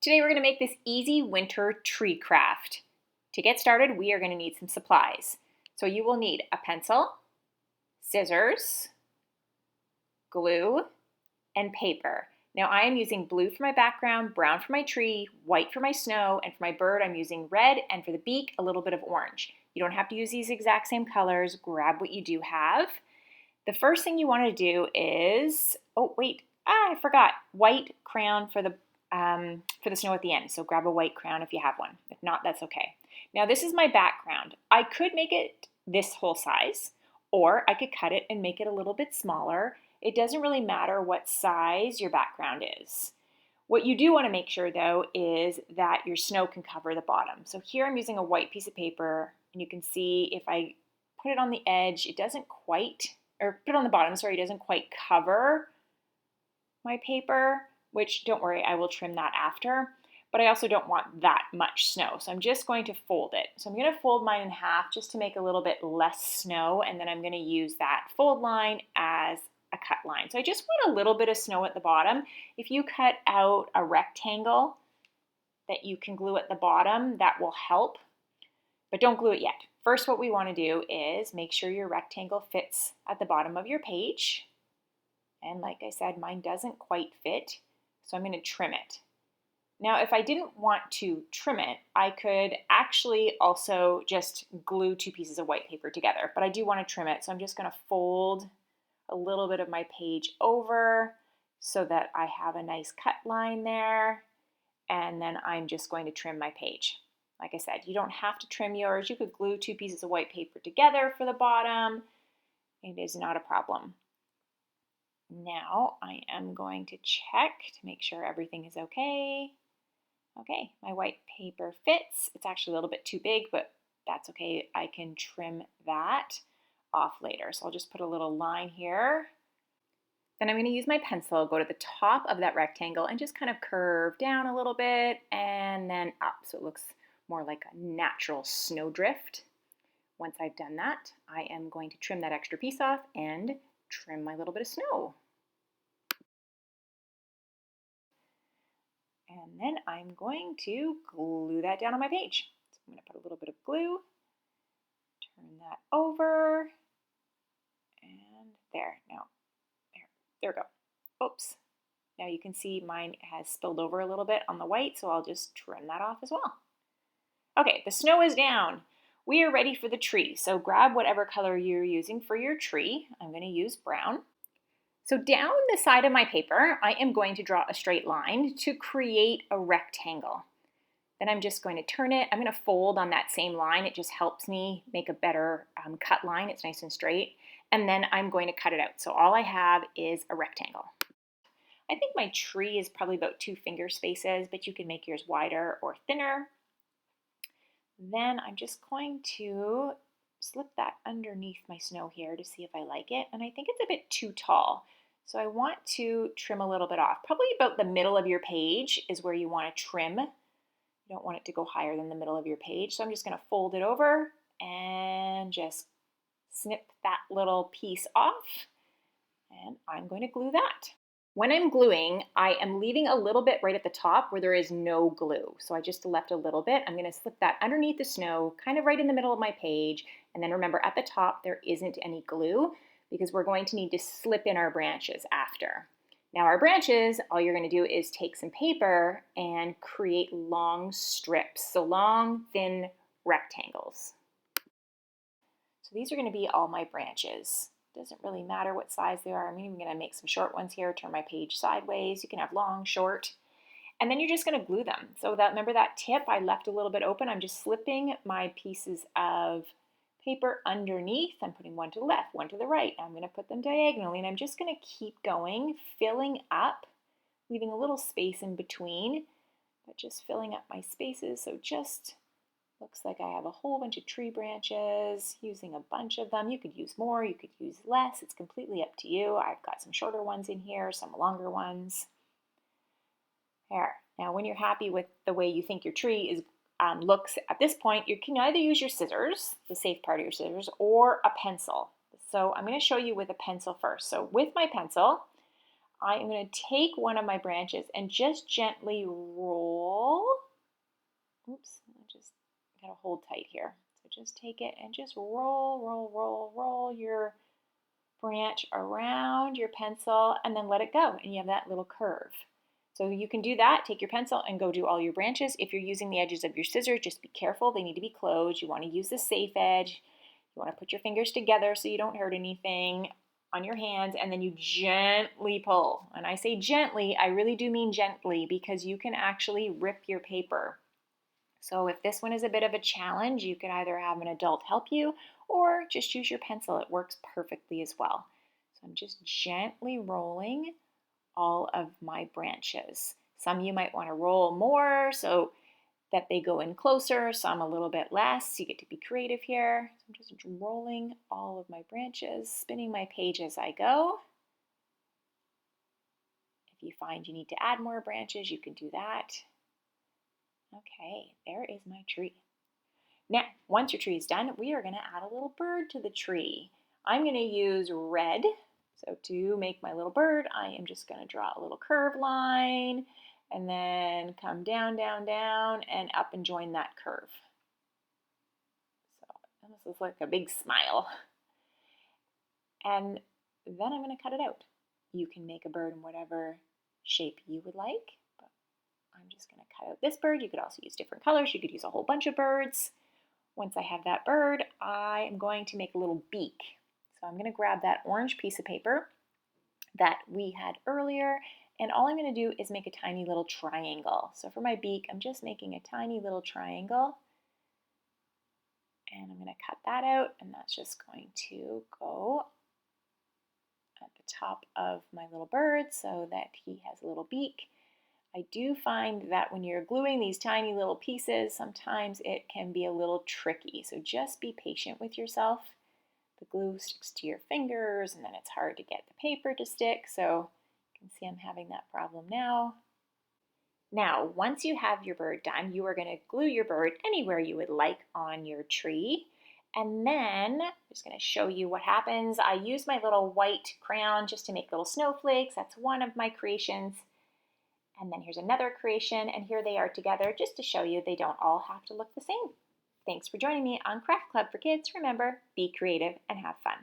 Today we're going to make this easy winter tree craft. To get started, we are going to need some supplies. So you will need a pencil, scissors, glue, and paper. Now I am using blue for my background, brown for my tree, white for my snow, and for my bird I'm using red, and for the beak a little bit of orange. You don't have to use these exact same colors. Grab what you do have. The first thing you want to do is, I forgot, white crayon for the snow at the end. So grab a white crayon if you have one. If not, that's okay. Now this is my background. I could make it this whole size, or I could cut it and make it a little bit smaller. It doesn't really matter what size your background is. What you do want to make sure though is that your snow can cover the bottom. So here I'm using a white piece of paper, and you can see if I put it on the edge, it doesn't quite, or put it on the bottom, sorry, it doesn't quite cover my paper, which don't worry, I will trim that after. But I also don't want that much snow, so I'm just going to fold it. So I'm going to fold mine in half just to make a little bit less snow, and then I'm going to use that fold line as a cut line. So I just want a little bit of snow at the bottom. If you cut out a rectangle that you can glue at the bottom, that will help, but don't glue it yet. First, what we want to do is make sure your rectangle fits at the bottom of your page. And like I said, mine doesn't quite fit, so I'm going to trim it. Now, if I didn't want to trim it, I could actually also just glue two pieces of white paper together, but I do want to trim it, so I'm just going to fold a little bit of my page over so that I have a nice cut line there, and then I'm just going to trim my page. Like I said, you don't have to trim yours. You could glue two pieces of white paper together for the bottom. It is not a problem. Now I am going to check to make sure everything is okay. Okay, my white paper fits. It's actually a little bit too big, but that's okay. I can trim that off later. So I'll just put a little line here. Then I'm going to use my pencil, go to the top of that rectangle and just kind of curve down a little bit and then up so it looks more like a natural snowdrift. Once I've done that, I am going to trim that extra piece off and trim my little bit of snow. And then I'm going to glue that down on my page. So I'm going to put a little bit of glue, turn that over, and there. Now, there we go. Oops. Now you can see mine has spilled over a little bit on the white, so I'll just trim that off as well. Okay, the snow is down. We are ready for the tree. So grab whatever color you're using for your tree. I'm going to use brown. So down the side of my paper, I am going to draw a straight line to create a rectangle. Then I'm just going to turn it. I'm going to fold on that same line. It just helps me make a better cut line. It's nice and straight. And then I'm going to cut it out. So all I have is a rectangle. I think my tree is probably about 2 finger spaces, but you can make yours wider or thinner. Then I'm just going to slip that underneath my snow here to see if I like it. And I think it's a bit too tall. So I want to trim a little bit off. Probably about the middle of your page is where you want to trim. You don't want it to go higher than the middle of your page. So I'm just going to fold it over and just snip that little piece off. And I'm going to glue that. When I'm gluing, I am leaving a little bit right at the top where there is no glue. So I just left a little bit. I'm going to slip that underneath the snow, kind of right in the middle of my page. And then remember, at the top, there isn't any glue because we're going to need to slip in our branches after. Now our branches, all you're going to do is take some paper and create long strips, so long, thin rectangles. So these are going to be all my branches. Doesn't really matter what size they are. I'm even going to make some short ones here, turn my page sideways. You can have long, short, and then you're just going to glue them. So that, remember that tip I left a little bit open? I'm just slipping my pieces of paper underneath. I'm putting one to the left, one to the right. I'm going to put them diagonally, and I'm just going to keep going, filling up, leaving a little space in between, but just filling up my spaces. So just looks like I have a whole bunch of tree branches, using a bunch of them. You could use more, you could use less. It's completely up to you. I've got some shorter ones in here, some longer ones. There. Now, when you're happy with the way you think your tree is looks at this point, you can either use your scissors, the safe part of your scissors, or a pencil. So I'm going to show you with a pencil first. So with my pencil, I am going to take one of my branches and just gently roll oops, I just gotta hold tight here. So just take it and just roll your branch around your pencil and then let it go, and you have that little curve. So you can do that, take your pencil and go do all your branches. If you're using the edges of your scissors, just be careful, they need to be closed. You want to use the safe edge. You want to put your fingers together so you don't hurt anything on your hands, and then you gently pull. And I say gently, I really do mean gently, because you can actually rip your paper. So if this one is a bit of a challenge, you could either have an adult help you or just use your pencil. It works perfectly as well. So I'm just gently rolling all of my branches. Some you might want to roll more so that they go in closer, some a little bit less. You get to be creative here. So I'm just rolling all of my branches, spinning my page as I go. If you find you need to add more branches, you can do that. Okay, there is my tree. Now, once your tree is done, we are going to add a little bird to the tree. I'm going to use red. So to make my little bird, I am just going to draw a little curve line and then come down, down, down, and up and join that curve. So this looks like a big smile. And then I'm going to cut it out. You can make a bird in whatever shape you would like, but I'm just going to cut out this bird. You could also use different colors. You could use a whole bunch of birds. Once I have that bird, I am going to make a little beak. So I'm going to grab that orange piece of paper that we had earlier, and all I'm going to do is make a tiny little triangle. So for my beak, I'm just making a tiny little triangle, and I'm going to cut that out, and that's just going to go at the top of my little bird so that he has a little beak. I do find that when you're gluing these tiny little pieces, sometimes it can be a little tricky, so just be patient with yourself. The glue sticks to your fingers, and then it's hard to get the paper to stick, so you can see I'm having that problem now. Now, once you have your bird done, you are going to glue your bird anywhere you would like on your tree. And then I'm just going to show you what happens. I use my little white crayon just to make little snowflakes. That's one of my creations. And then here's another creation, and here they are together just to show you they don't all have to look the same. Thanks for joining me on Craft Club for Kids. Remember, be creative and have fun.